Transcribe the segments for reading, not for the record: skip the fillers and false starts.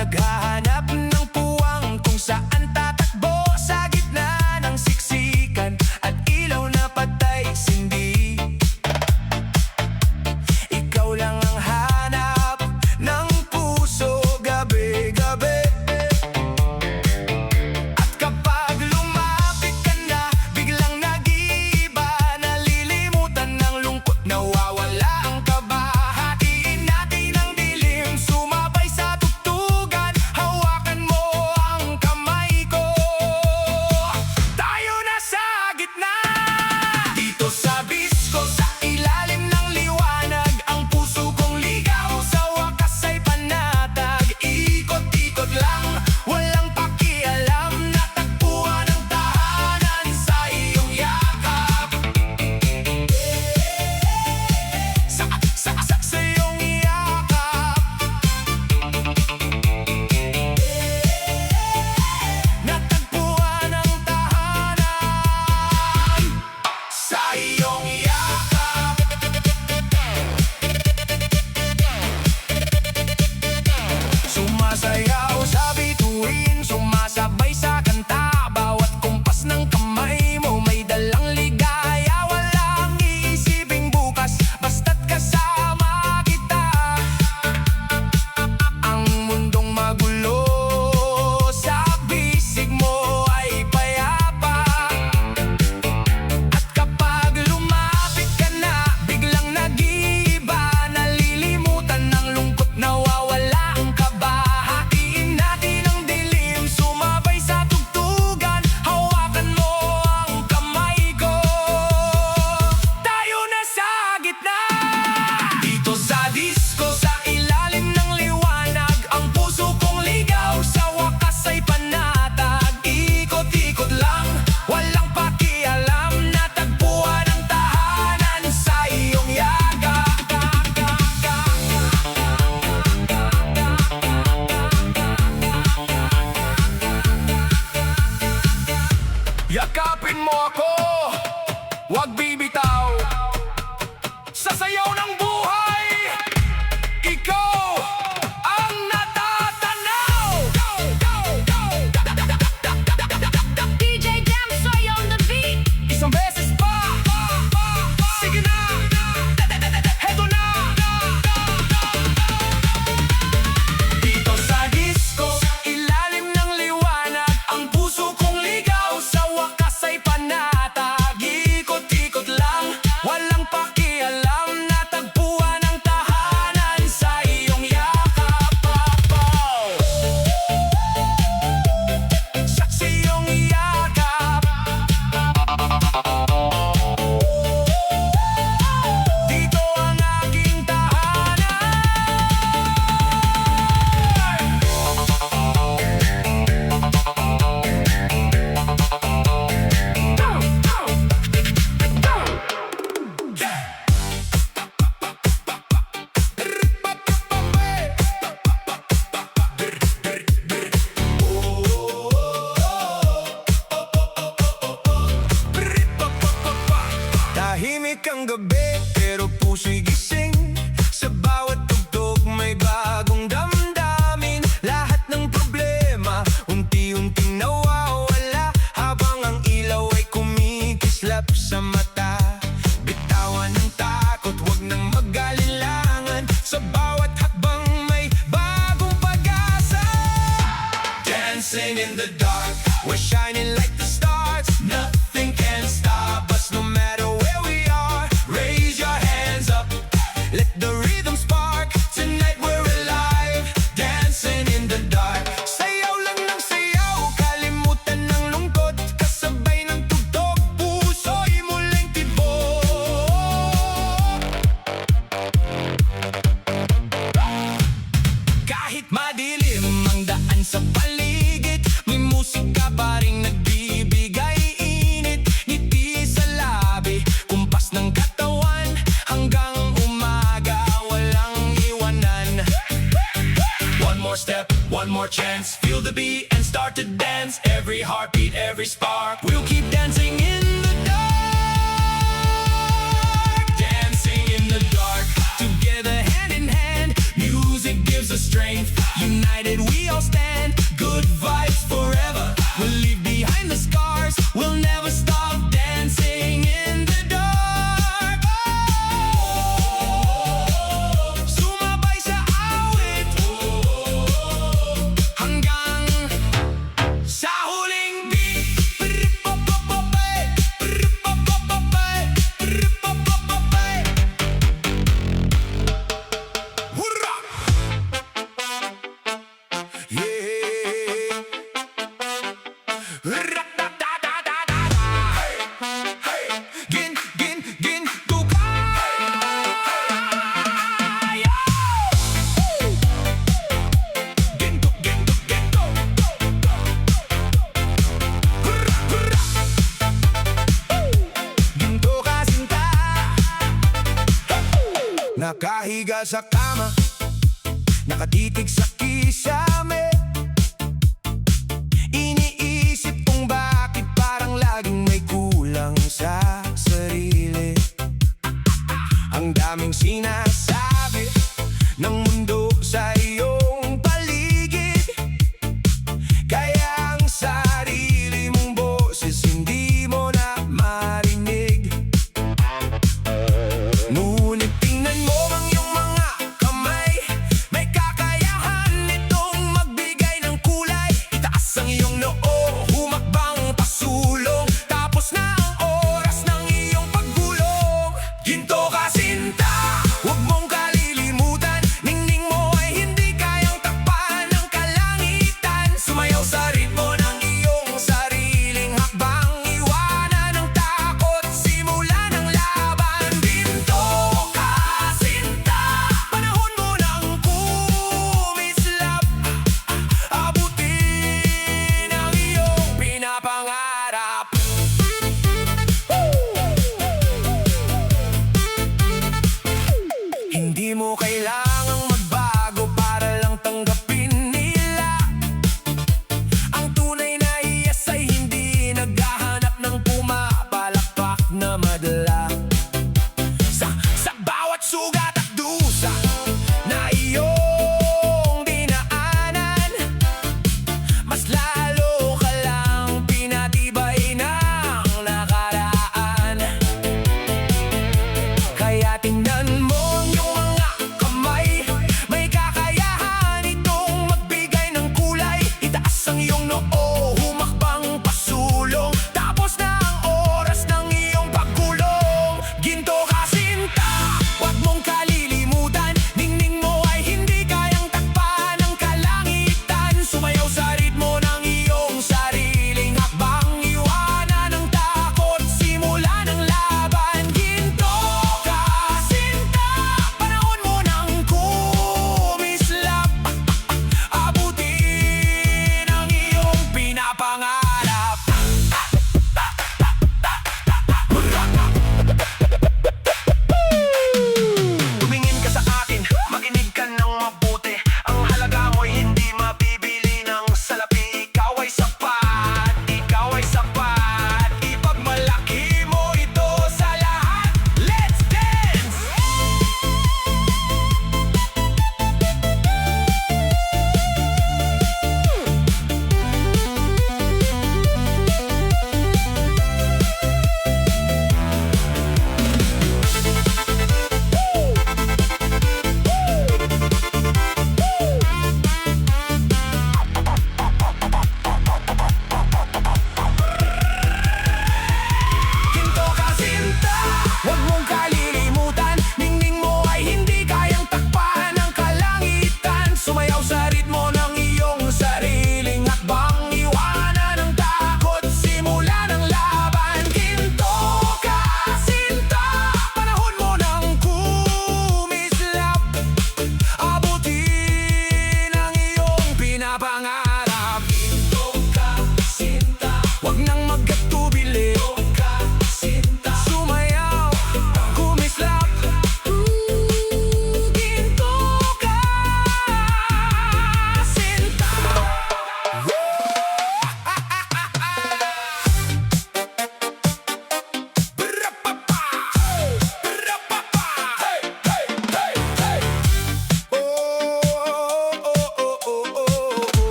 naghahanap ng puwang kung saan tatakbo sa gitna ng siksikan at ilaw na patay sindi. Ikaw lang ang hanap ng puso gabi-gabi. At kapag lumapit ka na, biglang nag-iiba, nalilimutan ng lungkot, nawawala ang kaba. Hatiin natin ang dilim, sumabay sa tugtugan, hawakan mo ang kamay ko. Tayo na sa gitna, dito sa bisko, sa ilalim ng liwanag, ang puso kong ligaw, sa wakas ay panatag. Ikot-ikot lang, walang pakialam, natagpuan ang tahanan sa iyong yakap. Sa iyong yakap, natagpuan ang tahanan sa iyong yakap. Sumasayaw sa bituin, sumasabay sa kanta, bawat kumpas ng kamay mo may dalang ligaya. Walang iisiping bukas, basta't kasama kita. Ang mundong magulo, sa bisig mo ay payapa. At kapag lumapit ka na, biglang nag-iiba, nalilimutan ng lungkot, nawawala ang kaba. Hatiin natin ang dilim, sumabay sa tugtugan, hawakan mo ang kamay ko. Tayo na sa gitna, dito sa disko, sa ilalim ng liwanag, ang puso kong ligaw, sa wakas ay panatag. Ikot-ikot lang, walang pakialam, natagpuan ang tahanan sa iyong yakap. Yakapin mo ako, wag bibitaw, sa sayaw ng buhay, ikaw ang natatanaw. DJ Damsoy on the beat. Isang beses pa, sige na, heto na. Dito sa disko, sa ilalim ng liwanag, ang puso kong ligaw, sa wakas ay panatag. Ikot-ikot lang, walang pakialam, natagpuan ang tahanan sa iyong yakap. Sa iyong yakap, dito ang aking tahanan. Tahimik ang gabi, pero puso'y gising. Sa bawat tugtog may bagong damdamin. Lahat ng problema, unti-unting nawawala, habang ang ilaw ay kumikislap sa mata. Bitawan ang takot, wag nang mag-alinlangan, sa bawat hakbang may bagong pag-asa. Dancing in the dark, we're shining like the stars. Nothing can stop us, no matter where we are. Raise your hands up, let the rhythm spark. Tonight we're alive, dancing in the dark. Sayaw lang ng sayaw, kalimutan ng lungkot, kasabay ng tugtog, puso'y muling tibok. Kahit madilim ang daan sa paligid, may musika pa ring nagbibigay init. Ngiti sa labi, kumpas ng katawan, hanggang umaga walang iwanan. One more step, one more chance, feel the beat and start to dance. Every heartbeat, every spark, we'll keep dancing in the dark. Dancing in the dark, together hand in hand, music music gives us strength. United we all stand, good vibes forever. We'll leave behind the scars, we'll never stop dancing in the dark. Sumabay sa awit hanggang sa huling beat. Hurra! Yeah. Ra-da-da-da-da-da-da. Gin, tukay. Ginto, ginto, ginto. Hurra, hurra. Ginto kasinta. Nakahiga sa kama, nakatitig sa kisame. Iniisip kung bakit parang laging may kulang sa sarili. Ang daming sinasabi ng mundo sa iyong paligid, kaya ang sarili mong boses hindi mo na marinig. Ngunit tingnan mo ang iyong mga kamay, may kakayahan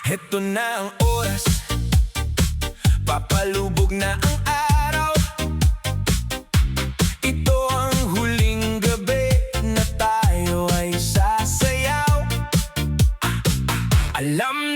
Heto na ang oras, papalubog na ang araw. Ito ang huling gabi na tayo ay sasayaw. Alam